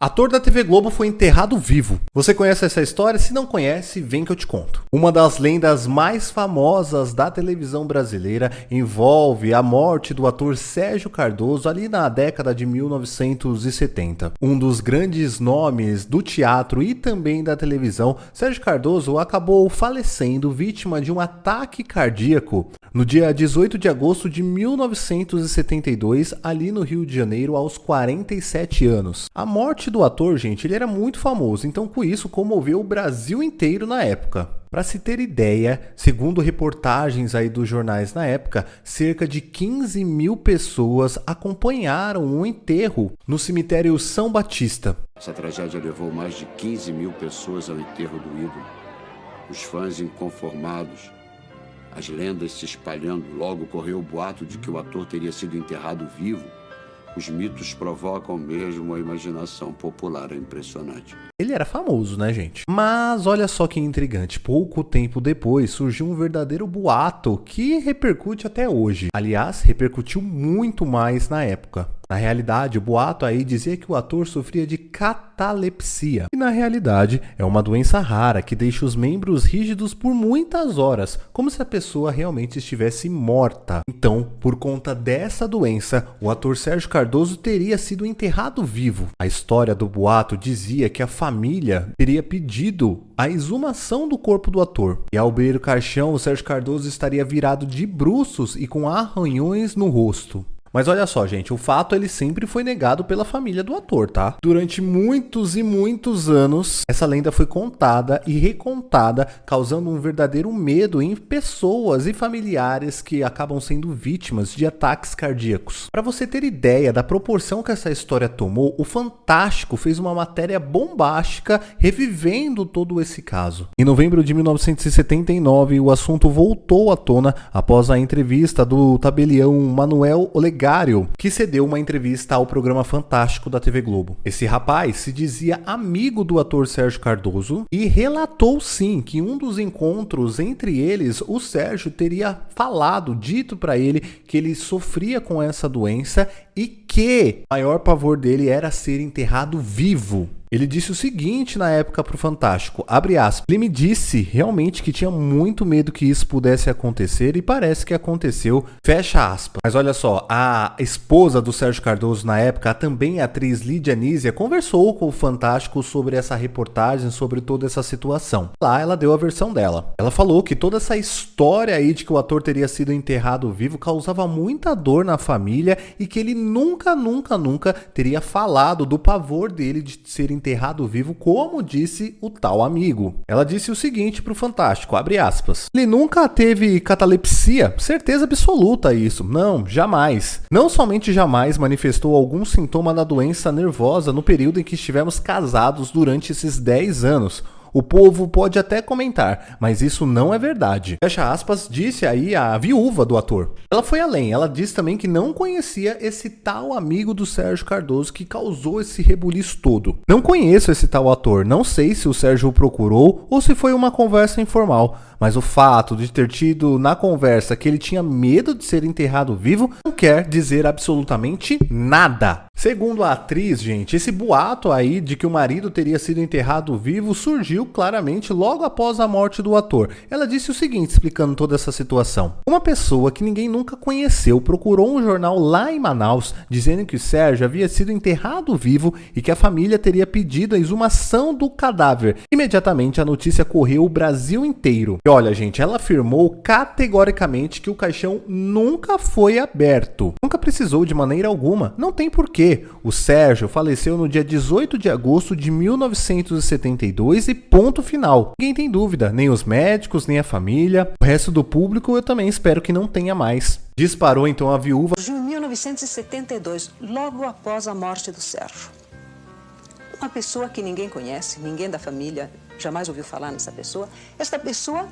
Ator da TV Globo foi enterrado vivo. Você conhece essa história? Se não conhece, vem que eu te conto. Uma das lendas mais famosas da televisão brasileira envolve a morte do ator Sérgio Cardoso ali na década de 1970. Um dos grandes nomes do teatro e também da televisão, Sérgio Cardoso acabou falecendo vítima de um ataque cardíaco no dia 18 de agosto de 1972, ali no Rio de Janeiro, aos 47 anos. A morte do ator, gente, ele era muito famoso, então com isso comoveu o Brasil inteiro na época. Para se ter ideia, segundo reportagens aí dos jornais na época, cerca de 15 mil pessoas acompanharam o enterro no cemitério São Batista. Essa tragédia levou mais de 15 mil pessoas ao enterro do ídolo. Os fãs inconformados, as lendas se espalhando, logo correu o boato de que o ator teria sido enterrado vivo. Os mitos provocam mesmo a imaginação popular, é impressionante. Ele era famoso, né, gente? Mas olha só que intrigante, pouco tempo depois surgiu um verdadeiro boato que repercute até hoje. Aliás, repercutiu muito mais na época. Na realidade, o boato aí dizia que o ator sofria de catalepsia. E na realidade, é uma doença rara que deixa os membros rígidos por muitas horas, como se a pessoa realmente estivesse morta. Então, por conta dessa doença, o ator Sérgio Cardoso teria sido enterrado vivo. A história do boato dizia que a família teria pedido a exumação do corpo do ator. E ao abrir o caixão, o Sérgio Cardoso estaria virado de bruços e com arranhões no rosto. Mas olha só, gente, o fato ele sempre foi negado pela família do ator, tá? Durante muitos e muitos anos, essa lenda foi contada e recontada, causando um verdadeiro medo em pessoas e familiares que acabam sendo vítimas de ataques cardíacos. Para você ter ideia da proporção que essa história tomou, o Fantástico fez uma matéria bombástica revivendo todo esse caso. Em novembro de 1979, o assunto voltou à tona após a entrevista do tabelião Manuel Olegário, que cedeu uma entrevista ao programa Fantástico da TV Globo. Esse rapaz se dizia amigo do ator Sérgio Cardoso e relatou sim que em um dos encontros entre eles, o Sérgio teria dito para ele que ele sofria com essa doença e que o maior pavor dele era ser enterrado vivo. Ele disse o seguinte na época pro Fantástico, abre aspas, ele me disse realmente que tinha muito medo que isso pudesse acontecer e parece que aconteceu, fecha aspas. Mas olha só, a esposa do Sérgio Cardoso na época, também a atriz Lídia Nízia, conversou com o Fantástico sobre essa reportagem, sobre toda essa situação. Lá ela deu a versão dela. Ela falou que toda essa história aí de que o ator teria sido enterrado vivo causava muita dor na família e que ele nunca teria falado do pavor dele de ser enterrado vivo, como disse o tal amigo. Ela disse o seguinte pro Fantástico, abre aspas, ele nunca teve catalepsia, certeza absoluta isso, não, jamais. Não somente jamais manifestou algum sintoma da doença nervosa no período em que estivemos casados durante esses 10 anos. O povo pode até comentar, mas isso não é verdade. Fecha aspas, disse aí a viúva do ator. Ela foi além, ela disse também que não conhecia esse tal amigo do Sérgio Cardoso que causou esse rebuliço todo. Não conheço esse tal ator, não sei se o Sérgio o procurou ou se foi uma conversa informal, mas o fato de ter tido na conversa que ele tinha medo de ser enterrado vivo não quer dizer absolutamente nada. Segundo a atriz, gente, esse boato aí de que o marido teria sido enterrado vivo surgiu claramente logo após a morte do ator. Ela disse o seguinte, explicando toda essa situação. Uma pessoa que ninguém nunca conheceu procurou um jornal lá em Manaus, dizendo que o Sérgio havia sido enterrado vivo e que a família teria pedido a exumação do cadáver. Imediatamente a notícia correu o Brasil inteiro. E olha, gente, ela afirmou categoricamente que o caixão nunca foi aberto. Nunca precisou de maneira alguma. Não tem porquê. O Sérgio faleceu no dia 18 de agosto de 1972 e ponto final. Ninguém tem dúvida, nem os médicos, nem a família. O resto do público eu também espero que não tenha mais. Disparou então a viúva. Em 1972, logo após a morte do Sérgio. Uma pessoa que ninguém conhece, ninguém da família jamais ouviu falar nessa pessoa. Esta pessoa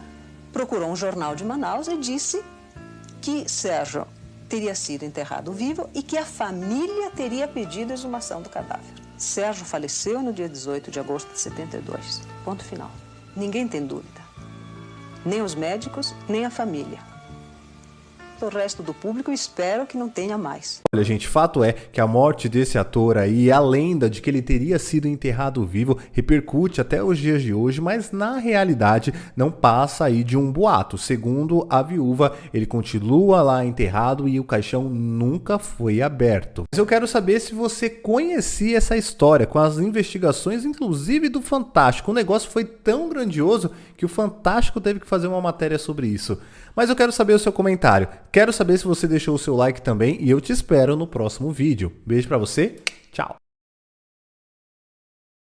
procurou um jornal de Manaus e disse que Sérgio teria sido enterrado vivo e que a família teria pedido a exumação do cadáver. Sérgio faleceu no dia 18 de agosto de 72. Ponto final. Ninguém tem dúvida. Nem os médicos, nem a família. O resto do público espero que não tenha mais. Olha, gente, fato é que a morte desse ator aí, a lenda de que ele teria sido enterrado vivo, repercute até os dias de hoje, mas na realidade não passa aí de um boato. Segundo a viúva, ele continua lá enterrado e o caixão nunca foi aberto. Mas eu quero saber se você conhecia essa história, com as investigações, inclusive do Fantástico. O negócio foi tão grandioso que o Fantástico teve que fazer uma matéria sobre isso. Mas eu quero saber o seu comentário. Quero saber se você deixou o seu like também e eu te espero no próximo vídeo. Beijo pra você, tchau!